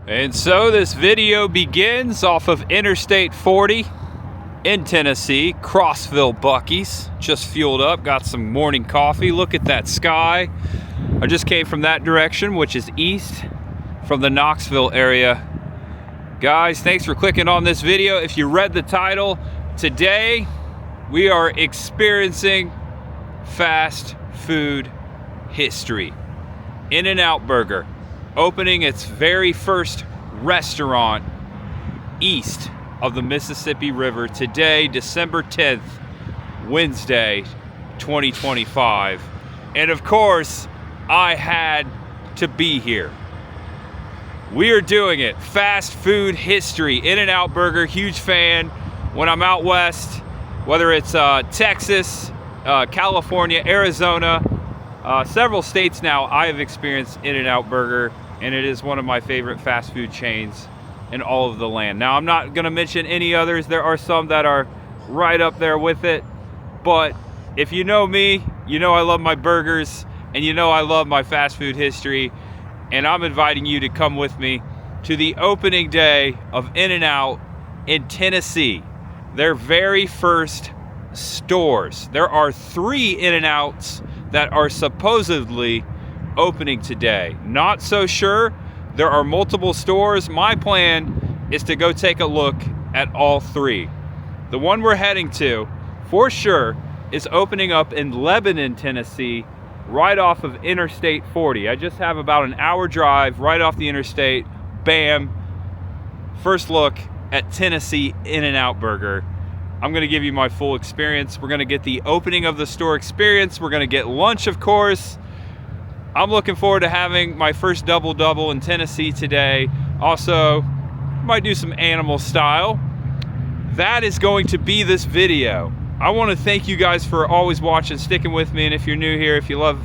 And so this video begins off of Interstate 40 in Tennessee, Crossville Buc-ee's. Just fueled up, got some morning coffee. Look at that sky. I just came from that direction, which is east from the Knoxville area. Guys, thanks for clicking on this video. If you read the title, today we are experiencing fast food history. In-N-Out Burger opening its very first restaurant east of the Mississippi River today, December 10th, Wednesday, 2025. And of course, I had to be here. We are doing it. Fast food history. In-N-Out Burger, huge fan. When I'm out west, whether it's Texas, California, Arizona, several states now, I have experienced In-N-Out Burger, and it is one of my favorite fast food chains in all of the land. Now, I'm not gonna mention any others. There are some that are right up there with it, but if you know me, you know I love my burgers, and you know I love my fast food history, and I'm inviting you to come with me to the opening day of In-N-Out in Tennessee. Their very first stores. There are 3 In-N-Outs that are supposedly opening today. Not so sure. There are multiple stores. My plan is to go take a look at all 3. The one we're heading to, for sure, is opening up in Lebanon, Tennessee, right off of Interstate 40. I just have about an hour drive right off the interstate. Bam. First look at Tennessee In-N-Out Burger. I'm gonna give you my full experience. We're gonna get the opening of the store experience. We're gonna get lunch, of course. I'm looking forward to having my first double-double in Tennessee today. Also, might do some animal style. That is going to be this video. I wanna thank you guys for always watching, sticking with me, and if you're new here, if you love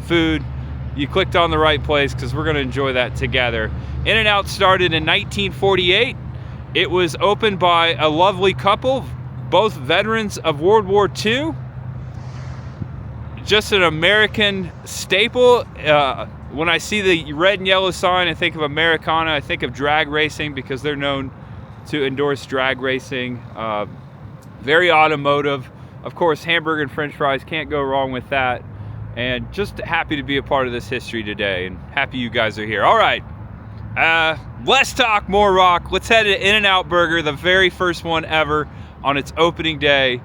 food, you clicked on the right place because we're gonna enjoy that together. In-N-Out started in 1948. It was opened by a lovely couple, both veterans of World War II. Just an American staple. When I see the red and yellow sign, I think of Americana. I think of drag racing because they're known to endorse drag racing. Very automotive. Of course, hamburger and french fries, can't go wrong with that. And just happy to be a part of this history today, and happy you guys are here. All right, less talk, more rock. Let's head to In-N-Out Burger, the very first one ever on its opening day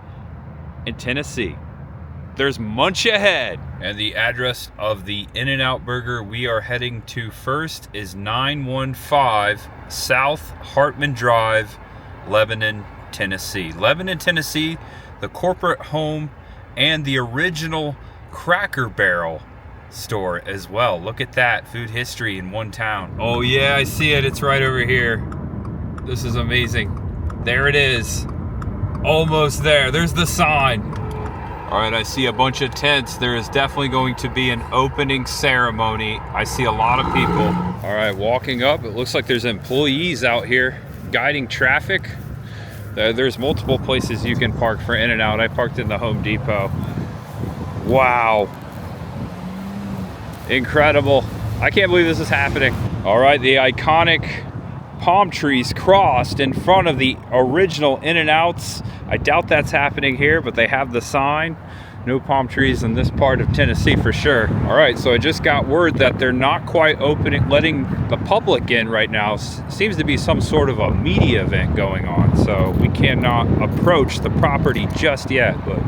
in Tennessee. There's munch ahead. And the address of the In-N-Out Burger we are heading to first is 915 South Hartman Drive, Lebanon, Tennessee. Lebanon, Tennessee, the corporate home and the original Cracker Barrel store as well. Look at that, food history in one town. Oh yeah, I see it, it's right over here. This is amazing. There it is, almost there. There's the sign. All right, I see a bunch of tents. There is definitely going to be an opening ceremony. I see a lot of people. All right, walking up, it looks like there's employees out here guiding traffic. There's multiple places you can park for In-N-Out. I parked in the Home Depot. Wow. Incredible. I can't believe this is happening. All right, the iconic palm trees crossed in front of the original In-N-Outs. I doubt that's happening here, but they have the sign. No palm trees in this part of Tennessee for sure. All right, so I just got word that they're not quite opening, letting the public in right now. Seems to be some sort of a media event going on, so we cannot approach the property just yet, but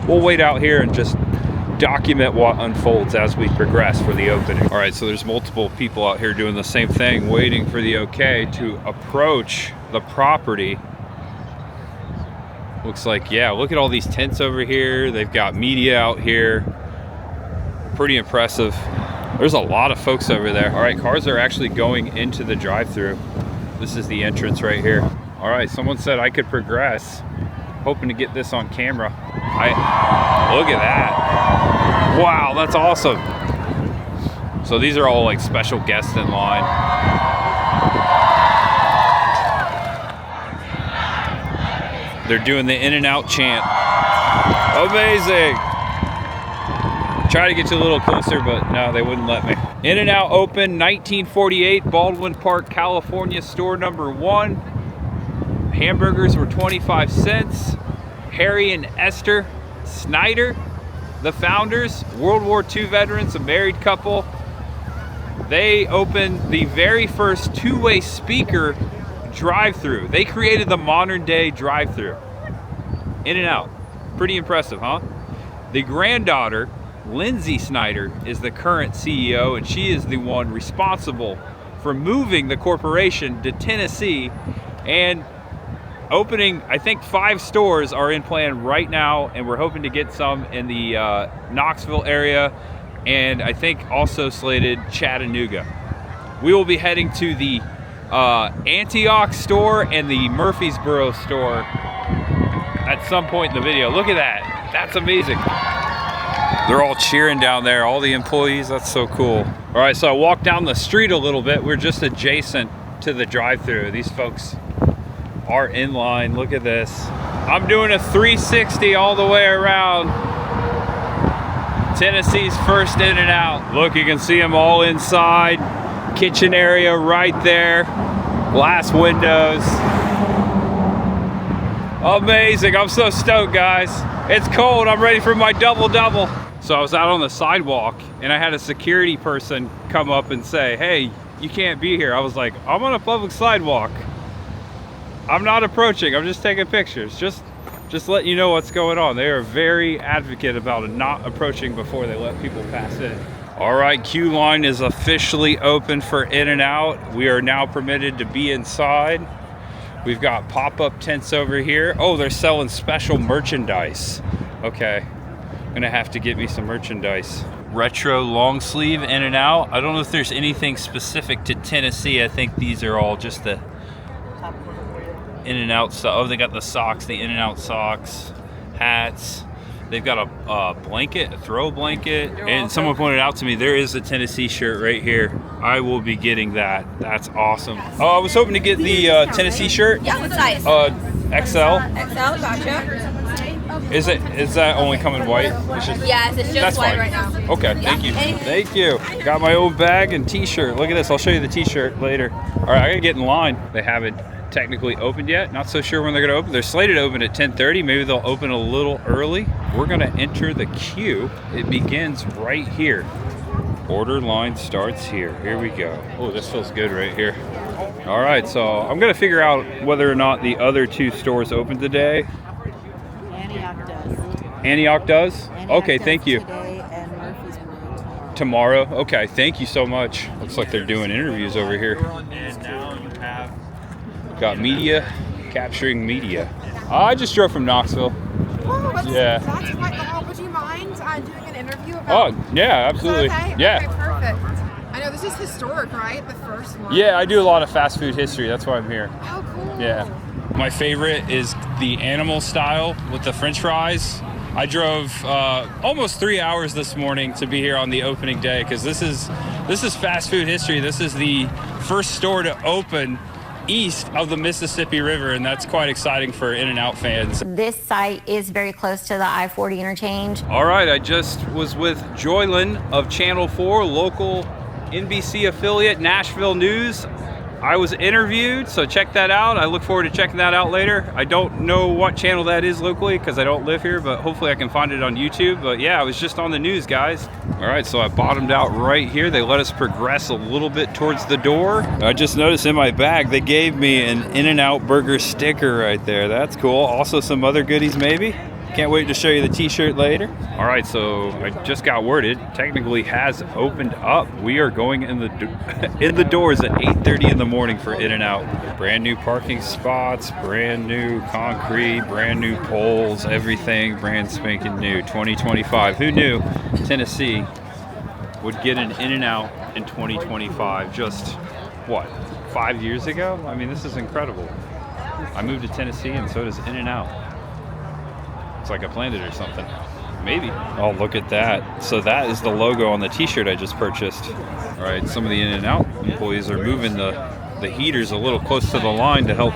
we'll wait out here and just document what unfolds as we progress for the opening. All right, so there's multiple people out here doing the same thing, waiting for the okay to approach the property. Looks like, yeah, look at all these tents over here. They've got media out here. Pretty impressive. There's a lot of folks over there. All right, cars are actually going into the drive-thru. This is the entrance right here. All right, someone said I could progress. Hoping to get this on camera. Look at that. Wow, that's awesome. So these are all like special guests in line. They're doing the In-N-Out chant. Amazing. Try to get you a little closer, but no, they wouldn't let me. In-N-Out opened 1948, Baldwin Park, California, store number 1. Hamburgers were 25 cents. Harry and Esther Snyder, the founders, World War II veterans, a married couple. They opened the very first two-way speaker drive-thru. They created the modern day drive-thru. In-N-Out. Pretty impressive, huh? The granddaughter, Lindsay Snyder, is the current CEO, and she is the one responsible for moving the corporation to Tennessee and opening, I think 5 stores are in plan right now, and we're hoping to get some in the Knoxville area, and I think also slated Chattanooga. We will be heading to the Antioch store and the Murfreesboro store at some point in the video. Look at that. That's amazing. They're all cheering down there, all the employees. That's so cool. All right, so I walked down the street a little bit. We're just adjacent to the drive-thru. These folks are in line. Look at this. I'm doing a 360 all the way around Tennessee's first In-N-Out. Look, you can see them all inside. Kitchen area right there. Glass windows. Amazing. I'm so stoked, guys. It's cold. I'm ready for my double-double. So I was out on the sidewalk and I had a security person come up and say, hey, you can't be here. I was like, I'm on a public sidewalk. I'm not approaching. I'm just taking pictures. Just letting you know what's going on. They are very advocate about not approaching before they let people pass in. All right, queue line is officially open for In-N-Out. We are now permitted to be inside. We've got pop-up tents over here. Oh, they're selling special merchandise. Okay, I'm gonna have to get me some merchandise. Retro long sleeve In-N-Out. I don't know if there's anything specific to Tennessee. I think these are all just the In-N-Out stuff. Oh, they got the socks, the In-N-Out socks, hats. They've got a blanket, a throw blanket. And someone pointed out to me, there is a Tennessee shirt right here. I will be getting that. That's awesome. Oh, I was hoping to get the Tennessee shirt. Yeah, what size? XL. XL, gotcha. Is that only come in white? Yes, it's just white fine. right now. Okay, thank you. Thank you. Got my old bag and t-shirt. Look at this. I'll show you the t-shirt later. All right, I gotta get in line. They haven't technically opened yet. Not so sure when they're gonna open. They're slated to open at 10:30. Maybe they'll open a little early. We're gonna enter the queue. It begins right here. Order line starts here. Here we go. Oh, this feels good right here. All right, so I'm gonna figure out whether or not the other 2 stores open today. Antioch does. Antioch does? Antioch Okay, does thank you. Today and Murfreesboro Tomorrow? Okay, thank you so much. Looks like they're doing interviews over here. And now you have Got media, capturing media. I just drove from Knoxville. Oh, Yeah. That's quite the haul. Would you mind doing an interview about? Oh, yeah, absolutely. Is that okay? Yeah. Okay, perfect. I know this is historic, right? The first one. Yeah, I do a lot of fast food history. That's why I'm here. Oh, cool. Yeah. My favorite is the animal style with the French fries. I drove almost 3 hours this morning to be here on the opening day because this is fast food history. This is the first store to open east of the Mississippi River, and that's quite exciting for In-N-Out fans. This site is very close to the I-40 interchange. All right, I just was with Joylyn of Channel 4, local NBC affiliate, Nashville News. I was interviewed, so check that out. I look forward to checking that out later. I don't know what channel that is locally because I don't live here, but hopefully I can find it on YouTube. But yeah, I was just on the news, guys. All right, so I bottomed out right here. They let us progress a little bit towards the door. I just noticed in my bag, they gave me an In-N-Out burger sticker right there. That's cool. Also some other goodies maybe. Can't wait to show you the t-shirt later. All right, so I just got worded. Technically has opened up. We are going in the doors at 8:30 in the morning for In-N-Out. Brand new parking spots, brand new concrete, brand new poles, everything brand spanking new. 2025. Who knew Tennessee would get an In-N-Out in 2025? Just what, 5 years ago? I mean, this is incredible. I moved to Tennessee and so does In-N-Out. It's like I planned it or something. Maybe. Oh, look at that. So that is the logo on the t-shirt I just purchased. All right, some of the In-N-Out employees are moving the heaters a little close to the line to help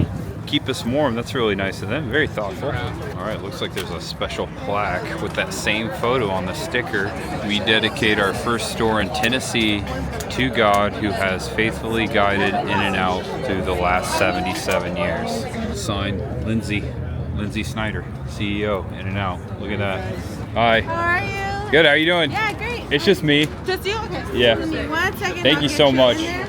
keep us warm. That's really nice of them. Very thoughtful. All right, looks like there's a special plaque with that same photo on the sticker. We dedicate our first store in Tennessee to God, who has faithfully guided In-N-Out through the last 77 years. Signed, Lindsay Snyder, CEO, In-N-Out. Look at that. Hi. How are you? Good, how are you doing? Yeah, great. It's just me. Just you? Okay. Yeah. Give me 1 second. Thank I'll you get so much. in there.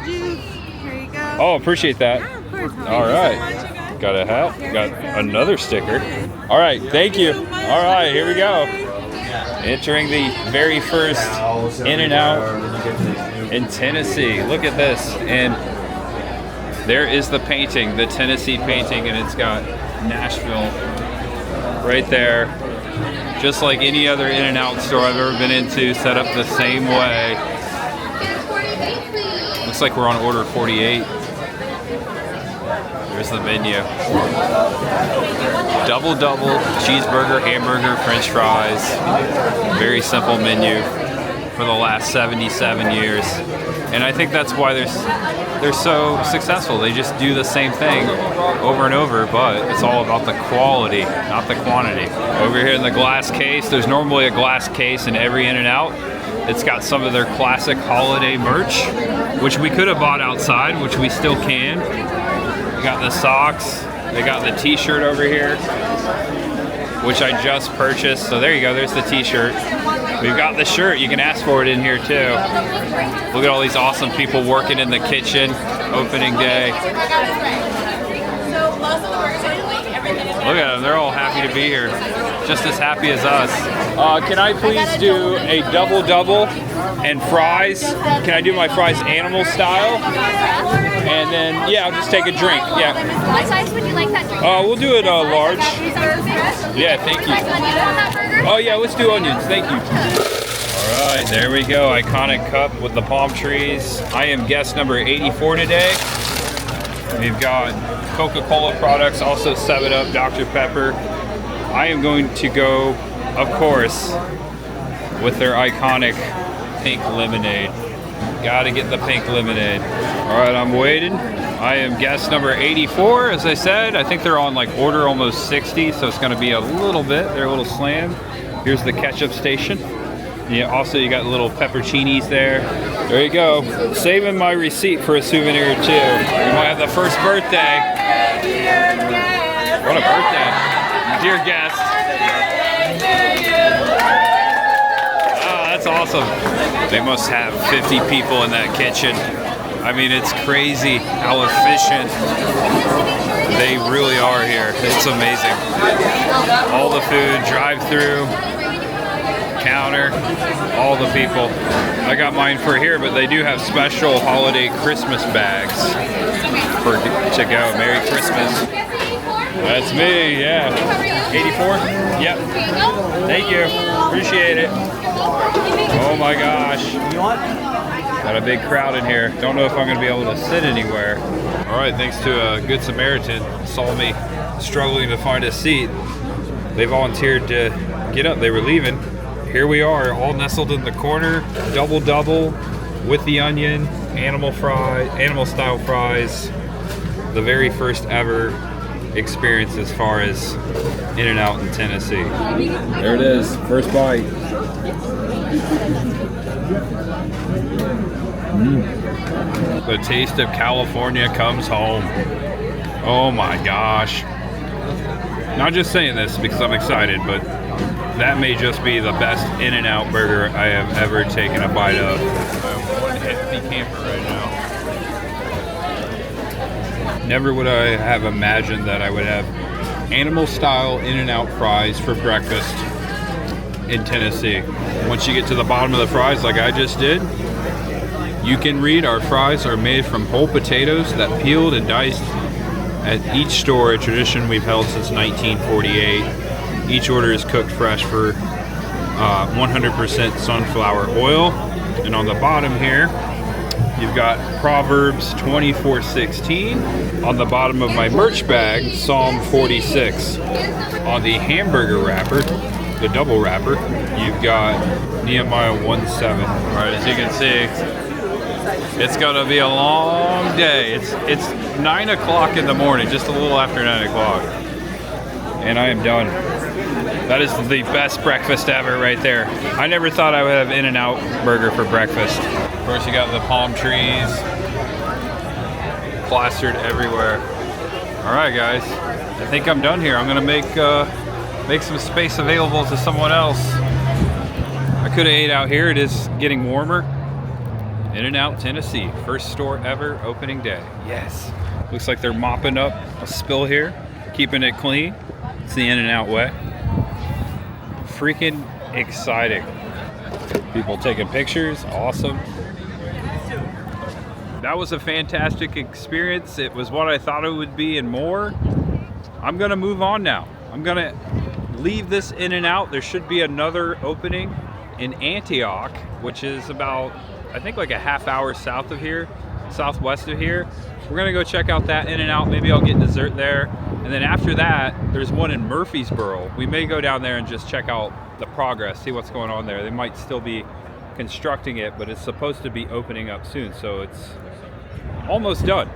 Did you? Here you go. Oh, appreciate that. Yeah, of course. All right. Got a hat. Got another sticker. All right, thank you. All right, here we go. Entering the very first In-N-Out in Tennessee. Look at this. And there is the painting, the Tennessee painting, and it's got Nashville right there. Just like any other In-N-Out store I've ever been into, set up the same way. Looks like we're on order 48. There's the menu. Double, cheeseburger, hamburger, french fries. Very simple menu for the last 77 years. And I think that's why they're so successful. They just do the same thing over and over, but it's all about the quality, not the quantity. Over here in the glass case, there's normally a glass case in every In-N-Out. It's got some of their classic holiday merch, which we could have bought outside, which we still can. We got the socks, they got the t-shirt over here, which I just purchased. So there you go, there's the t-shirt. We've got the shirt, you can ask for it in here too. Look at all these awesome people working in the kitchen, opening day. Look at them, they're all happy to be here. Just as happy as us. Can I please do a double and fries? Can I do my fries animal style? And then, yeah, I'll just take a drink. Yeah. What size would you like that drink? We'll do it large. Yeah, thank you. Onion on that burger? Oh yeah, let's do onions. Thank you. All right, there we go. Iconic cup with the palm trees. I am guest number 84 today. We've got Coca-Cola products, also 7-Up, Dr. Pepper. I am going to go, of course, with their iconic pink lemonade. Gotta get the pink lemonade. All right, I'm waiting. I am guest number 84, as I said. I think they're on like order almost 60, so it's gonna be a little bit. They're a little slammed. Here's the ketchup station. Yeah, also you got little pepperoncinis there. There you go. Saving my receipt for a souvenir too. You might have the first birthday. What a birthday. Dear guest. Oh, that's awesome. They must have 50 people in that kitchen. I mean, it's crazy how efficient they really are here. It's amazing. All the food, drive-thru, counter, all the people. I got mine for here, but they do have special holiday Christmas bags to go. Merry Christmas. That's me, yeah. 84? Yep. Thank you. Appreciate it. Oh my gosh. Got a big crowd in here. Don't know if I'm going to be able to sit anywhere. All right, thanks to a good Samaritan, saw me struggling to find a seat. They volunteered to get up. They were leaving. Here we are, all nestled in the corner. Double with the onion, animal style fries. The very first ever experience as far as In-N-Out in Tennessee. There it is, first bite. The taste of California comes home. Oh my gosh. Not just saying this because I'm excited, but that may just be the best In-N-Out burger I have ever taken a bite of. I'm one hefty camper right now. Never would I have imagined that I would have animal-style In-N-Out fries for breakfast in Tennessee. Once you get to the bottom of the fries like I just did, you can read our fries are made from whole potatoes that peeled and diced at each store, a tradition we've held since 1948. Each order is cooked fresh for 100% sunflower oil. And on the bottom here, you've got Proverbs 24:16. On the bottom of my merch bag, Psalm 46. On the hamburger wrapper, the double wrapper, you've got Nehemiah 1:7. All right, as you can see, It's gonna be a long day. It's 9 o'clock in the morning, just a little after 9 o'clock. And I am done. That is the best breakfast ever right there. I never thought I would have In-N-Out burger for breakfast. Of course, you got the palm trees plastered everywhere. All right, guys, I think I'm done here. I'm gonna make some space available to someone else. I could have ate out here. It is getting warmer. In-N-Out, Tennessee, first store ever, opening day. Yes. Looks like they're mopping up a spill here, keeping it clean. It's the In-N-Out way. Freaking exciting. People taking pictures, awesome. That was a fantastic experience. It was what I thought it would be and more. I'm gonna move on now. I'm gonna leave this In-N-Out. There should be another opening in Antioch, which is about, I think, like a half hour south of here, southwest of here. We're gonna go check out that In-N-Out. Maybe I'll get dessert there. And then after that, there's one in Murfreesboro. We may go down there and just check out the progress, see what's going on there. They might still be constructing it, but it's supposed to be opening up soon, so it's almost done.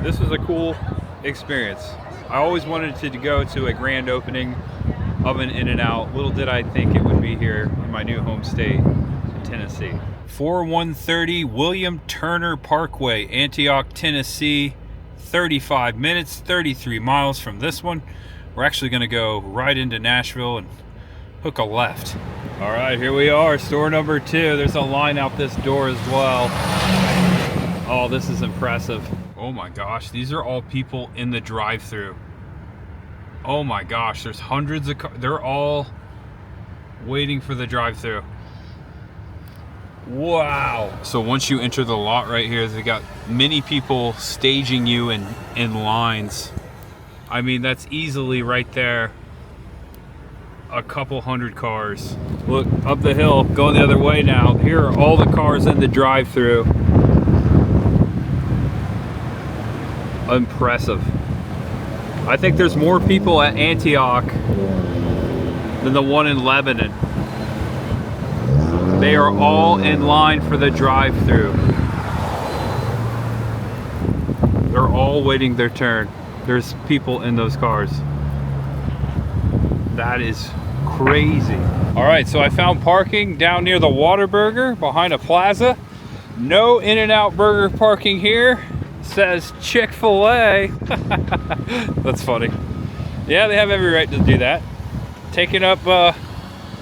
This was a cool experience. I always wanted to go to a grand opening of an In-N-Out. Little did I think it would be here in my new home state, Tennessee. 4130 William Turner Parkway, Antioch, Tennessee. 35 minutes, 33 miles from this one. We're actually gonna go right into Nashville and hook a left. All right, here we are, store number 2. There's a line out this door as well. Oh, this is impressive. Oh my gosh, these are all people in the drive-thru. Oh my gosh, there's hundreds of cars. They're all waiting for the drive-thru. Wow. So once you enter the lot right here, they got many people staging you in lines. I mean, that's easily right there a couple hundred cars. Look, up the hill, going the other way now. Here are all the cars in the drive-thru. Impressive. I think there's more people at Antioch than the one in Lebanon. They are all in line for the drive-thru. They're all waiting their turn. There's people in those cars. That is crazy. All right, so I found parking down near the Whataburger behind a plaza. No In-N-Out burger parking here. Says Chick-fil-A. That's funny. Yeah, they have every right to do that. Taking up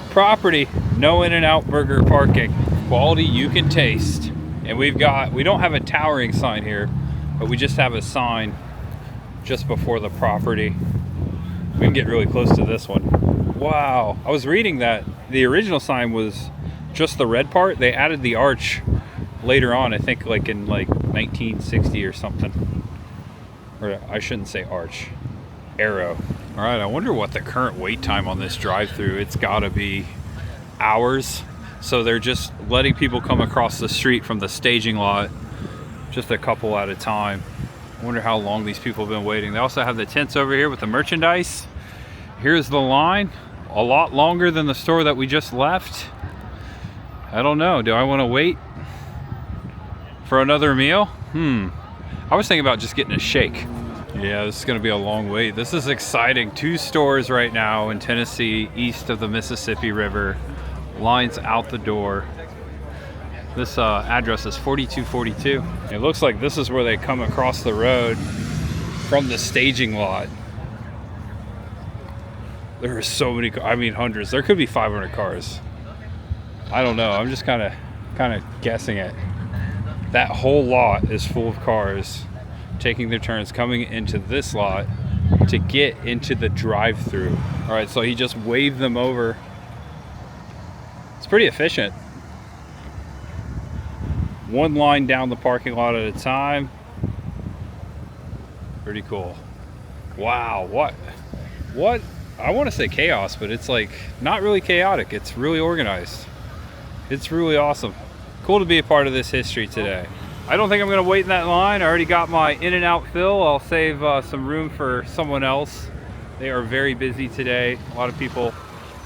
property. No In-N-Out burger parking. Quality you can taste. And we don't have a towering sign here, but we just have a sign just before the property. We can get really close to this one. Wow, I was reading that the original sign was just the red part. They added the arch later on, I think like in 1960 or something. Or I shouldn't say arch, arrow. All right, I wonder what the current wait time on this drive-thru. It's gotta be hours. So they're just letting people come across the street from the staging lot, just a couple at a time. I wonder how long these people have been waiting. They also have the tents over here with the merchandise. Here's the line, a lot longer than the store that we just left. I don't know, do I want to wait for another meal? I was thinking about just getting a shake. Yeah, this is gonna be a long wait. This is exciting. 2 stores right now in Tennessee, east of the Mississippi River. Lines out the door. This address is 4242. It looks like this is where they come across the road from the staging lot. There are so many, I mean hundreds. There could be 500 cars. I don't know, I'm just kind of guessing it. That whole lot is full of cars taking their turns coming into this lot to get into the drive-thru. All right, so he just waved them over. It's pretty efficient. One line down the parking lot at a time. Pretty cool. Wow, what? I want to say chaos, but it's like not really chaotic. It's really organized. It's really awesome. Cool to be a part of this history today. I don't think I'm gonna wait in that line. I already got my In-N-Out fill. I'll save some room for someone else. They are very busy today. A lot of people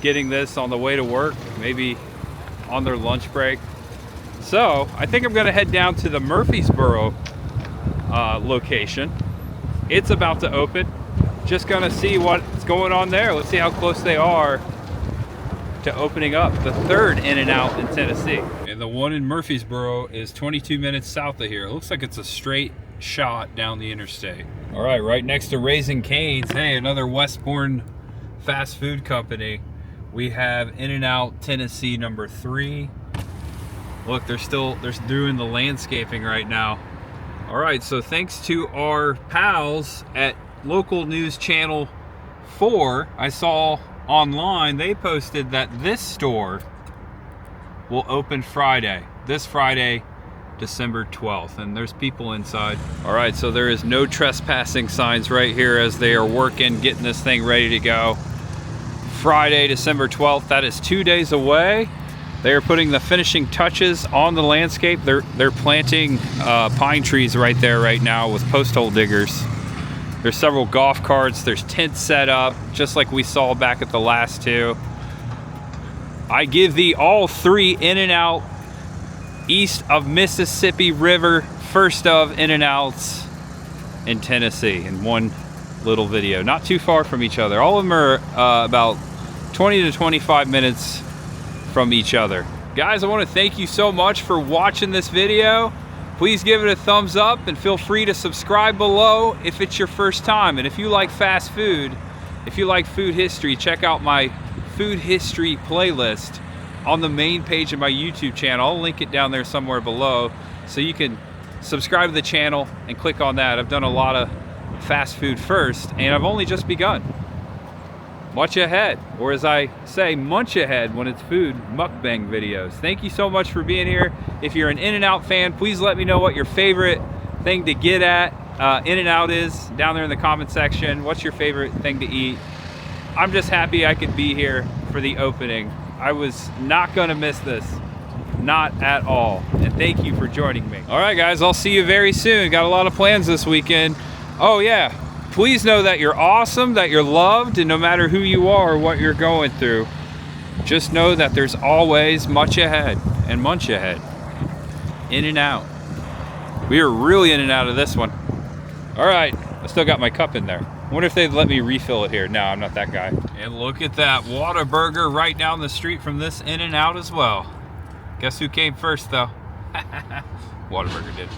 getting this on the way to work, maybe on their lunch break. So I think I'm gonna head down to the Murfreesboro location. It's about to open. Just gonna see what's going on there. Let's see how close they are to opening up the third In-N-Out in Tennessee. And the one in Murfreesboro is 22 minutes south of here. It looks like it's a straight shot down the interstate. All right, right next to Raising Cane's, hey, another Westbourne fast food company. We have In-N-Out Tennessee number 3. Look, they're doing the landscaping right now. All right, so thanks to our pals at local news channel 4, I saw online they posted that this store will open Friday, this Friday, December 12th, and there's people inside. All right, so there is no trespassing signs right here as they are working, getting this thing ready to go. Friday, December 12th, that is 2 days away. They are putting the finishing touches on the landscape. They're planting pine trees right there right now with post hole diggers. There's several golf carts. There's tents set up, just like we saw back at the last 2. I give thee all 3 In-N-Out east of Mississippi River, first of In-N-Outs in Tennessee in one little video. Not too far from each other. All of them are about 20 to 25 minutes from each other. Guys, I want to thank you so much for watching this video. Please give it a thumbs up and feel free to subscribe below if it's your first time. And if you like fast food, if you like food history, check out my food history playlist on the main page of my YouTube channel. I'll link it down there somewhere below so you can subscribe to the channel and click on that. I've done a lot of fast food first and I've only just begun. Much ahead, or as I say, munch ahead when it's food mukbang videos. Thank you so much for being here. If you're an In-N-Out fan, please let me know what your favorite thing to get at In-N-Out is down there in the comment section. What's your favorite thing to eat? I'm just happy I could be here for the opening. I was not gonna miss this, not at all. And thank you for joining me. All right, guys, I'll see you very soon. Got a lot of plans this weekend. Oh yeah. Please know that you're awesome, that you're loved, and no matter who you are or what you're going through, just know that there's always much ahead and munch ahead. In-N-Out. We are really in and out of this one. All right, I still got my cup in there. I wonder if they'd let me refill it here. No, I'm not that guy. And look at that Whataburger right down the street from this In-N-Out as well. Guess who came first though? Whataburger did.